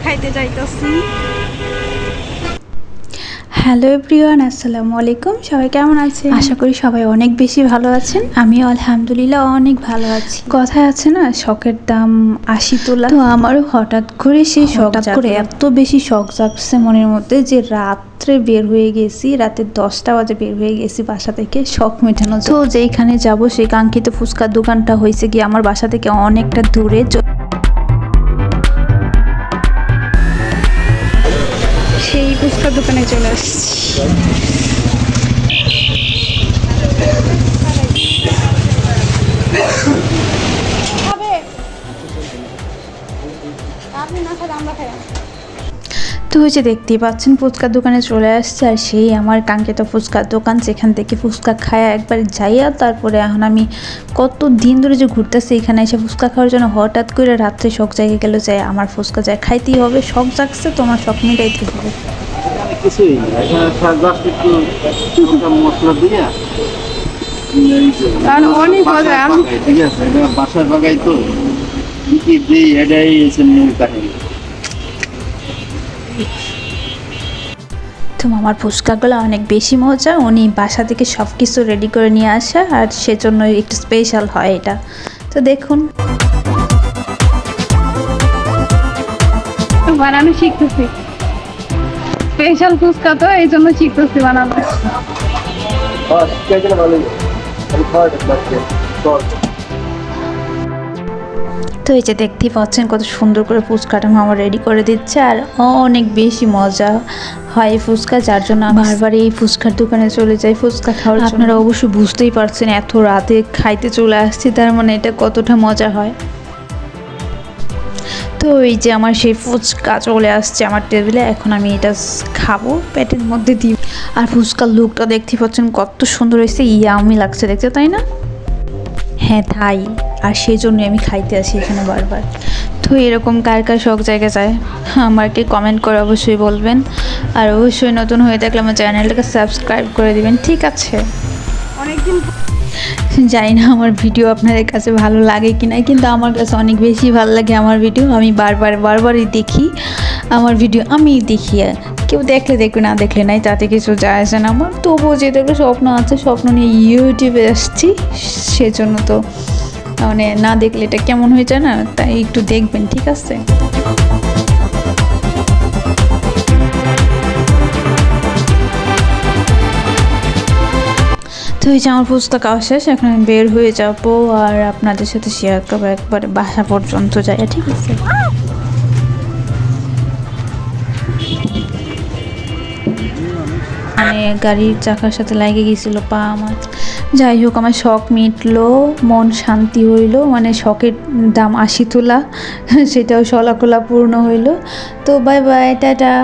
খাইতে যাইতাছি। Hello everyone, আসসালামু আলাইকুম। সবাই কেমন আছেন? আশা করি সবাই অনেক বেশি ভালো আছেন। আমিও আলহামদুলিল্লাহ অনেক ভালো আছি। কথায় আছে না, শখের দাম ৮০ তোলা। তো আমারও হঠাৎ করে সেই শখ করে এত বেশি শখ জাগছে মনের মধ্যে যে রাত্রে বের হয়ে গেছি, রাতে 10টা বাজে বের হয়ে গেছি বাসা থেকে শখ মেটানো। তো যেইখানে যাব সেই কাঙ্ক্ষিত ফুচকার দোকানটা হয়েছে গিয়ে আমার বাসা থেকে অনেকটা দূরে। সেই ফুচকার দোকানে চলে আসছি। তো হয়েছে, দেখতেই পাচ্ছেন ফুচকার দোকানে চলে আসছে, আর সেই আমার কাঙ্ক্ষিত ফুচকার দোকান, যেখান থেকে ফুচকা খায়া একবার যাইয়া তারপরে এখন আমি কত দিন ধরে যে ঘুরতেছি এখানে এসে ফুচকা খাওয়ার জন্য, হঠাৎ করে রাত্রে শখ জায়গা গেল যে আমার ফুচকা যায় খাইতেই হবে। শখ জাগছে, তোমার শখ মিটাইতে হবে। কিছুই মশলা দিয়ে অনেক মজা। ঠিক আছে, বাসার বাগাই তো কি দিই, এটাই মূল কাহিনী। তো আমার ফুচকাগুলো অনেক বেশি মজা। উনি বাসা থেকে সব কিছু রেডি করে নিয়ে আসে, আর সেজন্য একটু স্পেশাল হয় এটা। তো দেখুন, বানানো শিখতেছি। স্পেশাল ফুচকা তো এই জন্য শিখতেছি বানানো। তো এই যে দেখতেই পাচ্ছেন কত সুন্দর করে ফুচকাটা মামা রেডি করে দিচ্ছে, আর অনেক বেশি মজা হয় এই ফুচকা, যার জন্য বারবার এই ফুচকার দোকানে চলে যাই ফুচকা খাওয়ার। আপনারা অবশ্যই বুঝতেই পারছেন এত রাতে খাইতে চলে আসছি, তার মানে এটা কতটা মজা হয়। তো এই যে আমার সেই ফুচকা চলে আসছে আমার টেবিলে, এখন আমি এটা খাবো, পেটের মধ্যে দিই। আর ফুচকার লুকটা দেখতে পাচ্ছেন কত সুন্দর হয়েছে, ইয়ামি লাগছে দেখতে, তাই না? হ্যাঁ তাই, আর সেই জন্যই আমি খাইতে আসি এখানে বারবার। তো এরকম কার কার শখ জায়গা যায় আমাকে কমেন্ট করে অবশ্যই বলবেন, আর অবশ্যই নতুন হয়ে থাকলে আমার চ্যানেলটাকে সাবস্ক্রাইব করে দিবেন, ঠিক আছে? অনেকদিন জানি না আমার ভিডিও আপনাদের কাছে ভালো লাগে কি না, কিন্তু আমার কাছে অনেক বেশি ভালো লাগে আমার ভিডিও। আমি বারবারই দেখি আমার ভিডিও, আমি দেখি। কেউ দেখলে দেখবে, না দেখলে নাই, তাতে কিছু যায় আসে না আমার। তবুও যেহেতু একটা স্বপ্ন আছে, স্বপ্ন নিয়ে ইউটিউবে আসছি, সেজন্য তো মানে না দেখলে এটা কেমন হয়ে যায় না, তাই একটু দেখবেন, ঠিক আছে? তো এই যে আমার ফুচকা খাওয়া শেষ, এখন আমি বের হয়ে যাবো আর আপনাদের সাথে শেয়ার করবো একবারে বাসা পর্যন্ত যাই, ঠিক আছে? মানে গাড়ির চাকার সাথে লাগে গেছিলো পা আমার। যাই হোক, আমার শখ মিটলো, মন শান্তি হইলো, মানে শখের দাম ৮০ তোলা সেটাও শলাকলা পূর্ণ হইলো। তো বাই বাই, টাটা।